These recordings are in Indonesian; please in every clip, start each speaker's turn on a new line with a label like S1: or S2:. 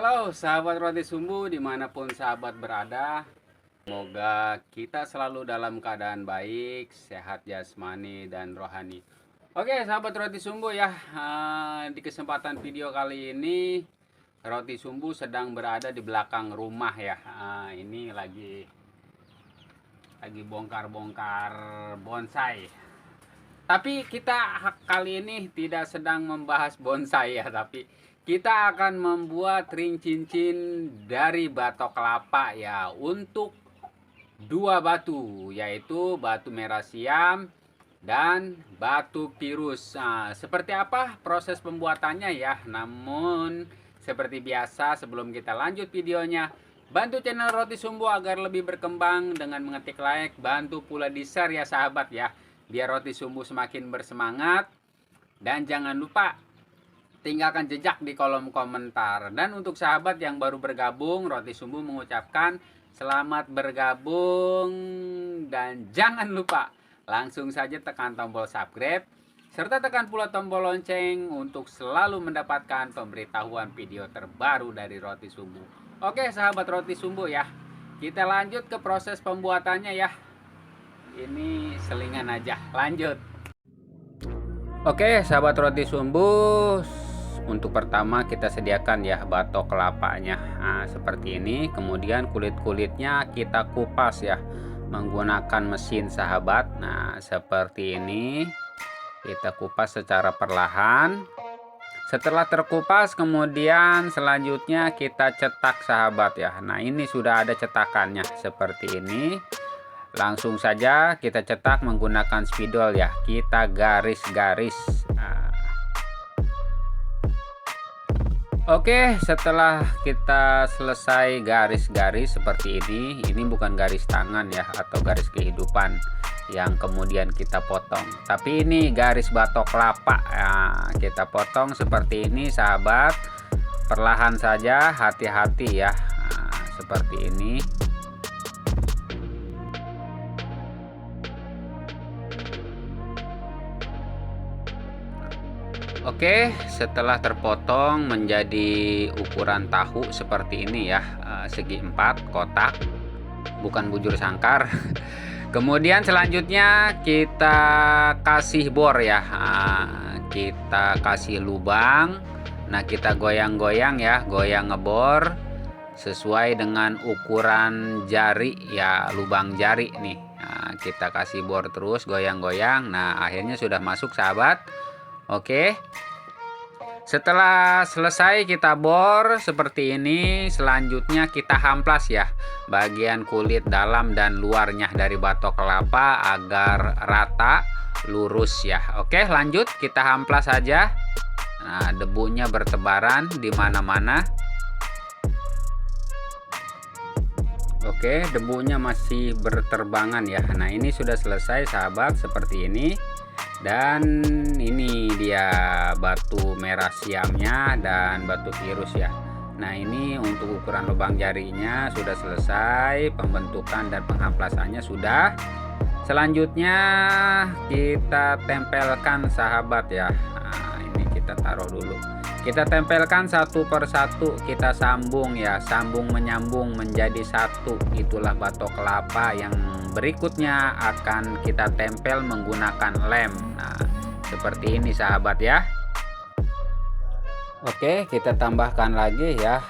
S1: Halo sahabat roti sumbu dimanapun sahabat berada. Semoga kita selalu dalam keadaan baik, sehat jasmani dan rohani. Oke sahabat roti sumbu ya, di kesempatan video kali ini roti sumbu sedang berada di belakang rumah ya. Ini lagi bongkar-bongkar bonsai. Tapi kita kali ini tidak sedang membahas bonsai ya, tapi kita akan membuat ring cincin dari batok kelapa ya, untuk dua batu, yaitu batu merah siam dan batu pirus. Nah, seperti apa proses pembuatannya ya? Namun seperti biasa, sebelum kita lanjut videonya, bantu channel Roti Sumbu agar lebih berkembang dengan mengetik like, bantu pula di share ya sahabat ya, biar Roti Sumbu semakin bersemangat. Dan jangan lupa tinggalkan jejak di kolom komentar. Dan untuk sahabat yang baru bergabung, Roti Sumbu mengucapkan selamat bergabung. Dan jangan lupa langsung saja tekan tombol subscribe, serta tekan pula tombol lonceng untuk selalu mendapatkan pemberitahuan video terbaru dari Roti Sumbu. Oke sahabat Roti Sumbu ya, kita lanjut ke proses pembuatannya ya. Ini selingan aja, lanjut. Oke sahabat Roti Sumbu, untuk pertama kita sediakan ya batok kelapanya. Nah, seperti ini. Kemudian kulit-kulitnya kita kupas ya menggunakan mesin sahabat. Nah, seperti ini. Kita kupas secara perlahan. Setelah terkupas, kemudian selanjutnya kita cetak sahabat ya. Nah, ini sudah ada cetakannya seperti ini. Langsung saja kita cetak menggunakan spidol ya. Kita garis-garis. Oke, setelah kita selesai garis-garis seperti ini bukan garis tangan ya, atau garis kehidupan yang kemudian kita potong, tapi ini garis batok kelapa. Nah, kita potong seperti ini sahabat, perlahan saja, hati-hati ya. Nah, seperti ini. Oke, setelah terpotong menjadi ukuran tahu seperti ini ya, segi 4 kotak, bukan bujur sangkar. Kemudian selanjutnya kita kasih bor ya, kita kasih lubang. Nah, kita goyang-goyang ya, goyang ngebor sesuai dengan ukuran jari ya, lubang jari nih. Nah, kita kasih bor terus, goyang-goyang. Nah, akhirnya sudah masuk sahabat. Oke, setelah selesai kita bor seperti ini, selanjutnya kita hamplas ya bagian kulit dalam dan luarnya dari batok kelapa agar rata lurus ya. Oke, lanjut kita hamplas saja. Nah, debunya bertebaran di mana-mana. Oke, debunya masih berterbangan ya. Nah, ini sudah selesai sahabat, seperti ini. Dan ini dia batu merah siamnya dan batu virus ya. Nah, ini untuk ukuran lubang jarinya sudah selesai, pembentukan dan penghamplasannya sudah. Selanjutnya kita tempelkan sahabat ya. Nah, ini kita taruh dulu. Kita tempelkan satu persatu, kita sambung ya, sambung menyambung menjadi satu. Itulah batok kelapa yang berikutnya akan kita tempel menggunakan lem. Nah, seperti ini sahabat ya. Oke, kita tambahkan lagi ya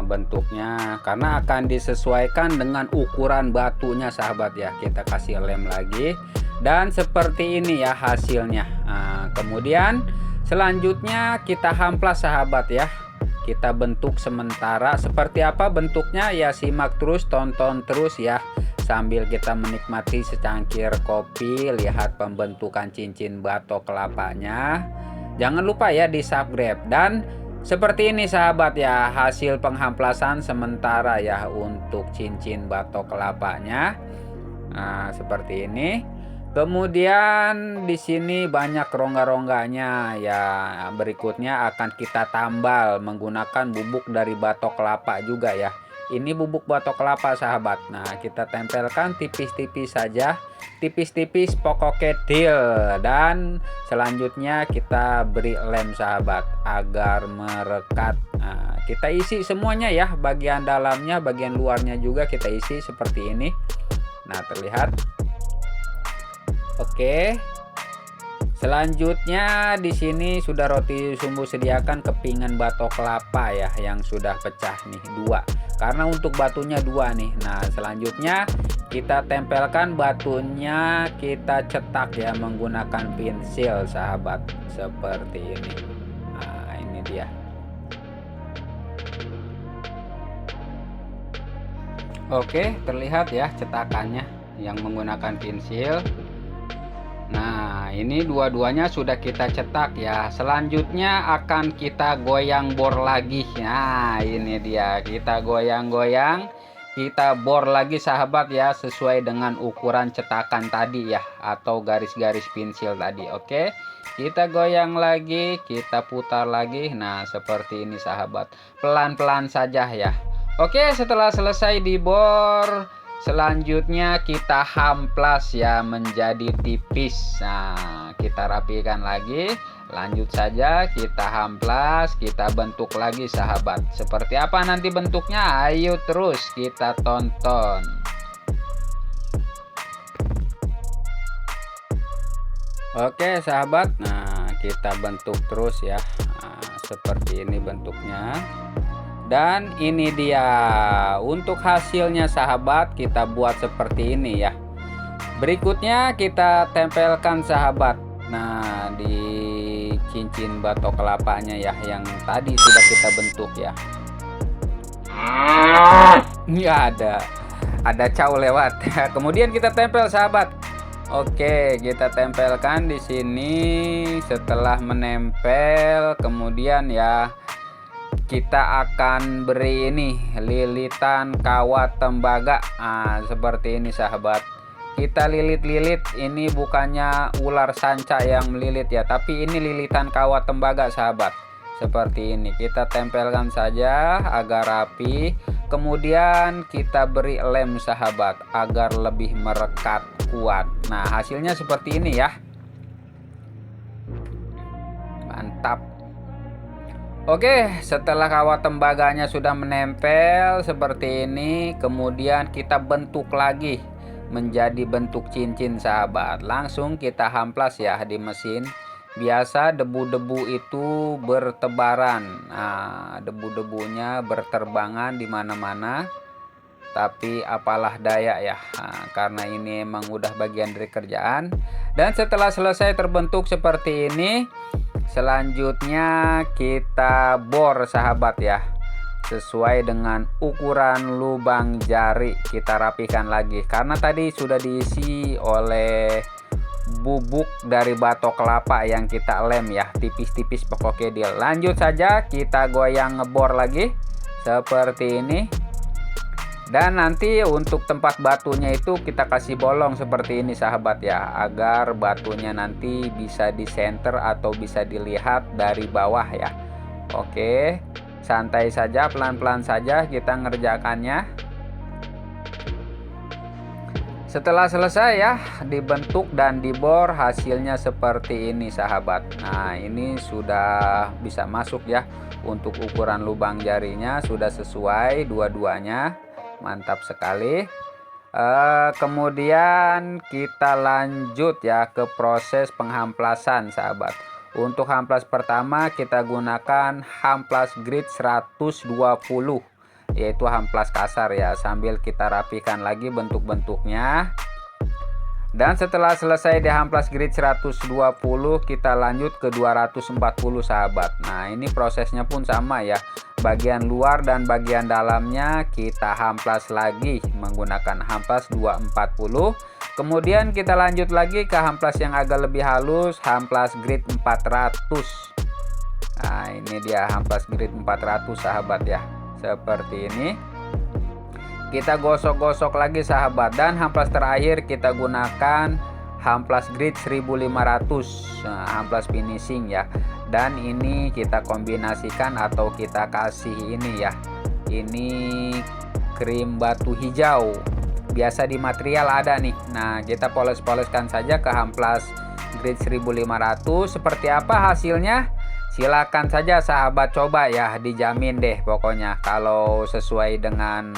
S1: bentuknya, karena akan disesuaikan dengan ukuran batunya sahabat ya. Kita kasih lem lagi dan seperti ini ya hasilnya. Kemudian selanjutnya kita hamplas sahabat ya. Kita bentuk sementara, seperti apa bentuknya ya, simak terus, tonton terus ya, sambil kita menikmati secangkir kopi, lihat pembentukan cincin batok kelapanya. Jangan lupa ya di subscribe. Dan seperti ini sahabat ya hasil penghamplasan sementara ya untuk cincin batok kelapanya. Nah, seperti ini. Kemudian di sini banyak rongga-rongganya ya. Berikutnya akan kita tambal menggunakan bubuk dari batok kelapa juga ya. ini bubuk batok kelapa sahabat. Nah, kita tempelkan tipis-tipis saja, tipis-tipis pokoknya deal. Dan selanjutnya kita beri lem sahabat agar merekat. Nah, kita isi semuanya ya, bagian dalamnya, bagian luarnya juga kita isi seperti ini. Nah, terlihat. Oke. Selanjutnya di sini sudah roti sumbu sediakan kepingan batok kelapa ya, yang sudah pecah nih 2. Karena untuk batunya 2 nih. Nah, selanjutnya kita tempelkan batunya, kita cetak ya menggunakan pensil sahabat, seperti ini. Nah, ini dia. Oke, terlihat ya cetakannya yang menggunakan pensil. Nah, ini dua-duanya sudah kita cetak ya. Selanjutnya akan kita goyang bor lagi. Nah, ini dia. Kita goyang-goyang, kita bor lagi sahabat ya, sesuai dengan ukuran cetakan tadi ya, atau garis-garis pensil tadi. Oke. Kita goyang lagi, kita putar lagi. Nah, seperti ini sahabat. Pelan-pelan saja ya. Oke, setelah selesai dibor, selanjutnya kita hamplas ya menjadi tipis. Nah, kita rapikan lagi. Lanjut saja, kita hamplas, kita bentuk lagi sahabat. Seperti apa nanti bentuknya? Ayo terus kita tonton. Oke sahabat, nah kita bentuk terus ya. Nah, seperti ini bentuknya. Dan ini dia untuk hasilnya sahabat, kita buat seperti ini ya. Berikutnya kita tempelkan sahabat. Nah, di cincin batok kelapanya ya, yang tadi sudah kita bentuk ya. Ini ada cow lewat. Kemudian kita tempel sahabat. Oke, kita tempelkan di sini. Setelah menempel, kemudian ya kita akan beri ini lilitan kawat tembaga. Nah, seperti ini sahabat. Kita lilit-lilit, ini bukannya ular sanca yang melilit ya, tapi ini lilitan kawat tembaga sahabat. Seperti ini kita tempelkan saja agar rapi. Kemudian kita beri lem sahabat agar lebih merekat kuat. Nah, hasilnya seperti ini ya. Mantap. Oke, setelah kawat tembaganya sudah menempel seperti ini, kemudian kita bentuk lagi menjadi bentuk cincin sahabat. Langsung kita hamplas ya di mesin. Biasa debu-debu itu bertebaran. Nah, debu-debunya berterbangan di mana-mana. Tapi apalah daya ya. Nah, karena ini emang udah bagian dari kerjaan. Dan setelah selesai terbentuk seperti ini, selanjutnya kita bor sahabat ya, sesuai dengan ukuran lubang jari. Kita rapikan lagi karena tadi sudah diisi oleh bubuk dari batok kelapa yang kita lem ya, tipis-tipis pokoknya dia. Lanjut saja kita goyang ngebor lagi seperti ini. Dan nanti untuk tempat batunya itu kita kasih bolong seperti ini sahabat ya, agar batunya nanti bisa di center atau bisa dilihat dari bawah ya. Oke, santai saja, pelan-pelan saja kita ngerjakannya. Setelah selesai ya dibentuk dan dibor, hasilnya seperti ini sahabat. Nah, ini sudah bisa masuk ya. Untuk ukuran lubang jarinya sudah sesuai dua-duanya. Mantap sekali. Kemudian kita lanjut ya ke proses penghamplasan sahabat. Untuk hamplas pertama kita gunakan hamplas grit 120, yaitu hamplas kasar ya, sambil kita rapikan lagi bentuk-bentuknya. Dan setelah selesai di hamplas grit 120, kita lanjut ke 240 sahabat. Nah, ini prosesnya pun sama ya. Bagian luar dan bagian dalamnya kita hamplas lagi menggunakan hamplas 240. Kemudian kita lanjut lagi ke hamplas yang agak lebih halus, hamplas grit 400. Nah, ini dia hamplas grit 400 sahabat ya. Seperti ini. Kita gosok-gosok lagi sahabat, dan hamplas terakhir kita gunakan hamplas grit 1500, hamplas finishing ya. Dan ini kita kombinasikan atau kita kasih ini ya. Ini krim batu hijau. Biasa di material ada nih. Nah, kita poles-poleskan saja ke amplas grade 1500. Seperti apa hasilnya? Silakan saja sahabat coba ya, dijamin deh pokoknya kalau sesuai dengan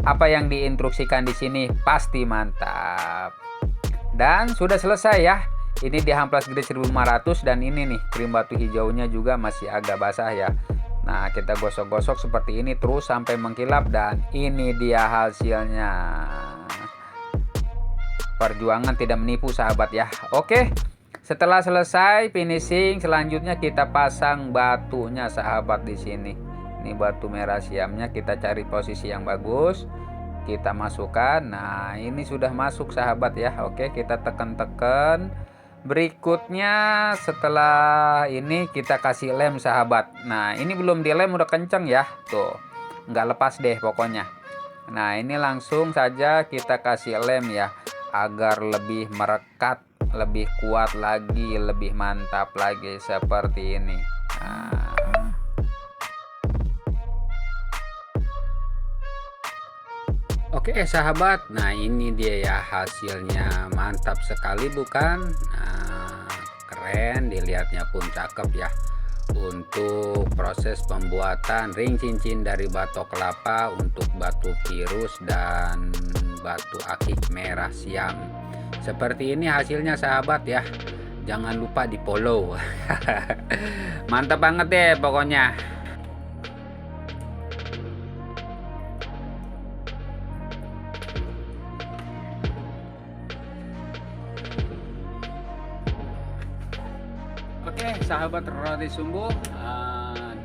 S1: apa yang diinstruksikan di sini pasti mantap. Dan sudah selesai ya. Ini di amplas grade 1500 dan ini nih krim batu hijaunya juga masih agak basah ya. Nah, kita gosok-gosok seperti ini terus sampai mengkilap dan ini dia hasilnya. Perjuangan tidak menipu sahabat ya. Oke. Setelah selesai finishing, selanjutnya kita pasang batunya sahabat di sini. Ini batu merah siamnya, kita cari posisi yang bagus. Kita masukkan. Nah, ini sudah masuk sahabat ya. Oke, kita tekan-tekan. Berikutnya setelah ini kita kasih lem sahabat. Nah, ini belum dilem udah kenceng ya. Tuh, nggak lepas deh pokoknya. Nah, ini langsung saja kita kasih lem ya, agar lebih merekat, lebih kuat lagi, lebih mantap lagi seperti ini. Nah. Oke sahabat, nah ini dia ya hasilnya, mantap sekali bukan? Nah, keren, dilihatnya pun cakep ya. Untuk proses pembuatan ring cincin dari batok kelapa untuk batu virus dan batu akik merah siam. Seperti ini hasilnya sahabat ya. Jangan lupa di follow. Mantap banget deh pokoknya. Oke sahabat roti sumbu,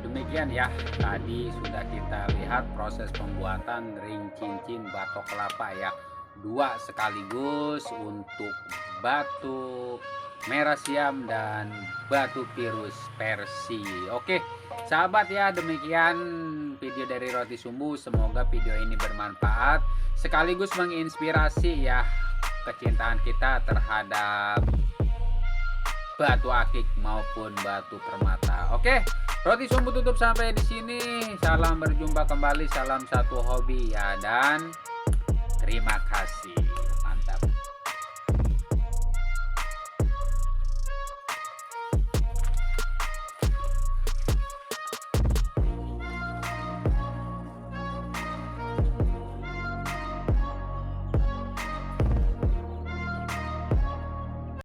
S1: demikian ya, tadi sudah kita lihat proses pembuatan ring cincin batok kelapa ya, 2 sekaligus untuk batu merah siam dan batu virus Persi. Oke sahabat ya, demikian video dari roti sumbu. Semoga video ini bermanfaat sekaligus menginspirasi ya kecintaan kita terhadap batu akik maupun batu permata. Oke, roti sumbu tutup sampai di sini. Salam berjumpa kembali, salam satu hobi ya, dan terima kasih.